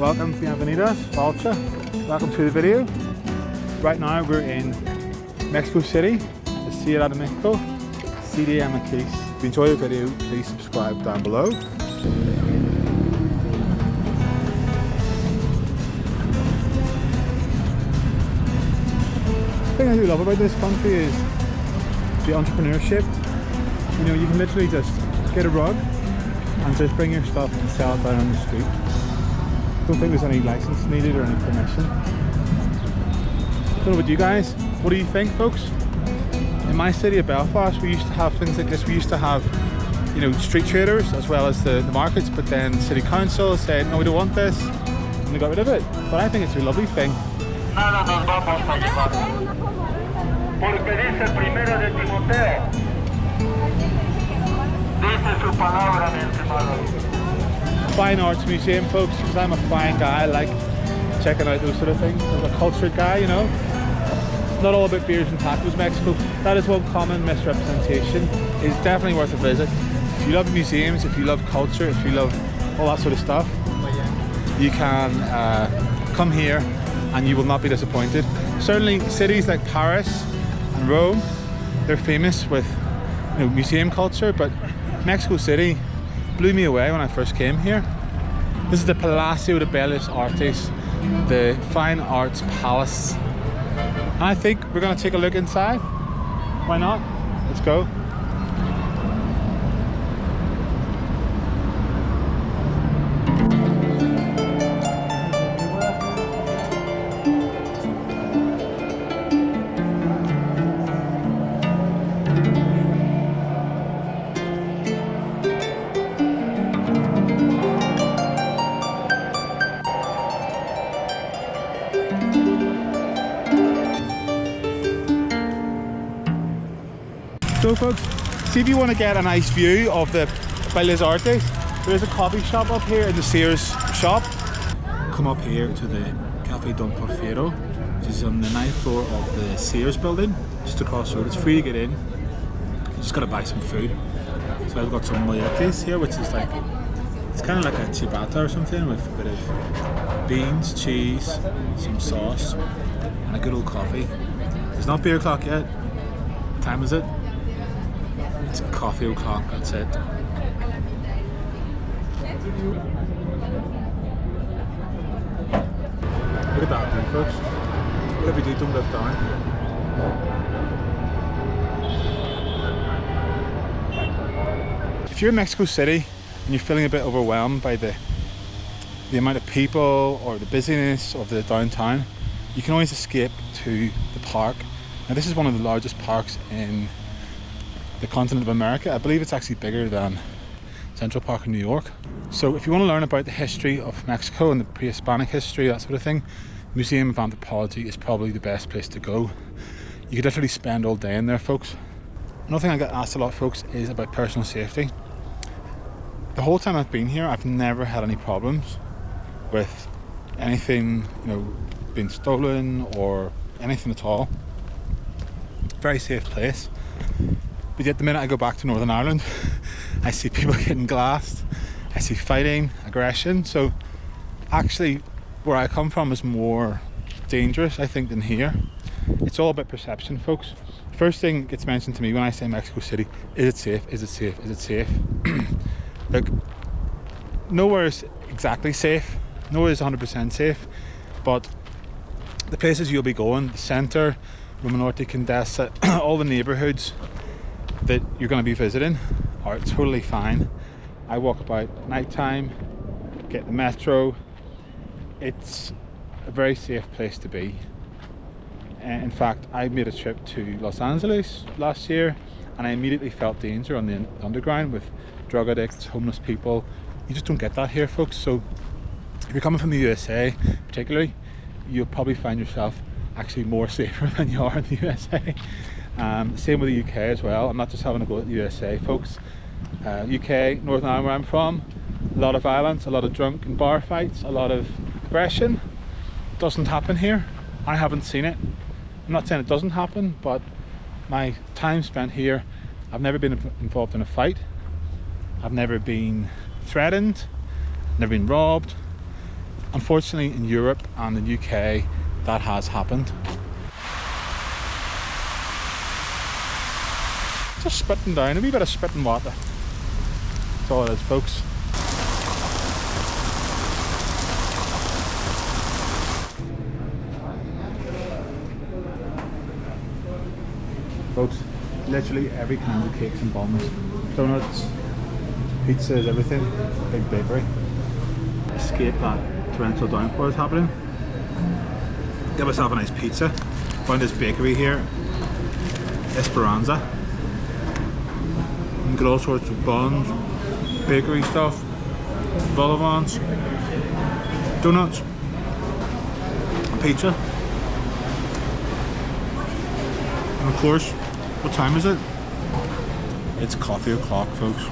Welcome, bienvenidos, Falcha. Welcome to the video. Right now we're in Mexico City, the Ciudad de Mexico, CDMX. If you enjoy the video, please subscribe down below. The thing I do love about this country is the entrepreneurship. You know, you can literally just get a rug and just bring your stuff and sell it down on the street. Don't think there's any license needed or any permission. Don't know about you guys. What do you think, folks? In my city of Belfast, we used to have things like this. We used to have, you know, street traders as well as the markets, but then City Council said, no, we don't want this, and they got rid of it. But I think it's a lovely thing. Nada nos vamos a llevar, porque dice primero de Timoteo, dice su palabra, mi estimado. Fine Arts Museum, folks, because I'm a fine guy. I like checking out those sort of things. I'm a cultured guy, you know. It's not all about beers and tacos, Mexico. That is one common misrepresentation. It's definitely worth a visit. If you love museums, if you love culture, if you love all that sort of stuff, you can come here and you will not be disappointed. Certainly cities like Paris and Rome, they're famous with, you know, museum culture, but Mexico City blew me away when I first came here. This is the Palacio de Bellas Artes, the Fine Arts Palace. And I think we're going to take a look inside. Why not? Let's go. So folks, see if you want to get a nice view of the Bellas Artes, there's a coffee shop up here in the Sears shop. Come up here to the Café Don Porfirio, which is on the 9th floor of the Sears building, just across the road. It's free to get in, you just got to buy some food. So I've got some molletes here, which is like, it's kind of like a ciabatta or something with a bit of beans, cheese, some sauce, and a good old coffee. It's not beer o'clock yet. What time is it? It's coffee o'clock, that's it. Look at that view, folks. What if we don't look down? If you're in Mexico City and you're feeling a bit overwhelmed by the amount of people or the busyness of the downtown, you can always escape to the park. Now this is one of the largest parks in the continent of America. I believe it's actually bigger than Central Park in New York. So if you want to learn about the history of Mexico and the pre-Hispanic history, that sort of thing, Museum of Anthropology is probably the best place to go. You could literally spend all day in there, folks. Another thing I get asked a lot, folks, is about personal safety. The whole time I've been here, I've never had any problems with anything, you know, being stolen or anything at all. Very safe place. But yet the minute I go back to Northern Ireland, I see people getting glassed, I see fighting, aggression. So actually where I come from is more dangerous, I think, than here. It's all about perception, folks. First thing gets mentioned to me when I say Mexico City, is it safe, is it safe, is it safe? Look, nowhere is exactly safe, nowhere is 100% safe, but the places you'll be going, the centre, Roma Norte, Condesa, all the neighbourhoods that you're going to be visiting are totally fine. I walk about at night time, get the metro. It's a very safe place to be. In fact, I made a trip to Los Angeles last year and I immediately felt danger on the underground with drug addicts, homeless people. You just don't get that here, folks. So if you're coming from the USA particularly, you'll probably find yourself actually more safer than you are in the USA. Same with the UK as well. I'm not just having a go at the USA, folks. UK, Northern Ireland, where I'm from, a lot of violence, a lot of drunken bar fights, a lot of aggression. It doesn't happen here. I haven't seen it. I'm not saying it doesn't happen, but my time spent here, I've never been involved in a fight. I've never been threatened, never been robbed. Unfortunately, in Europe and the UK, that has happened. Just spitting down, a wee bit of spitting water. That's all it is, folks. Folks, literally every kind of cakes and buns, donuts, pizzas, everything. Big bakery. Escape that torrential downpour is happening. Get myself a nice pizza. Found this bakery here, Esperanza. You get all sorts of buns, bakery stuff, vol au vents, donuts, and pizza. And of course, what time is it? It's coffee o'clock, folks.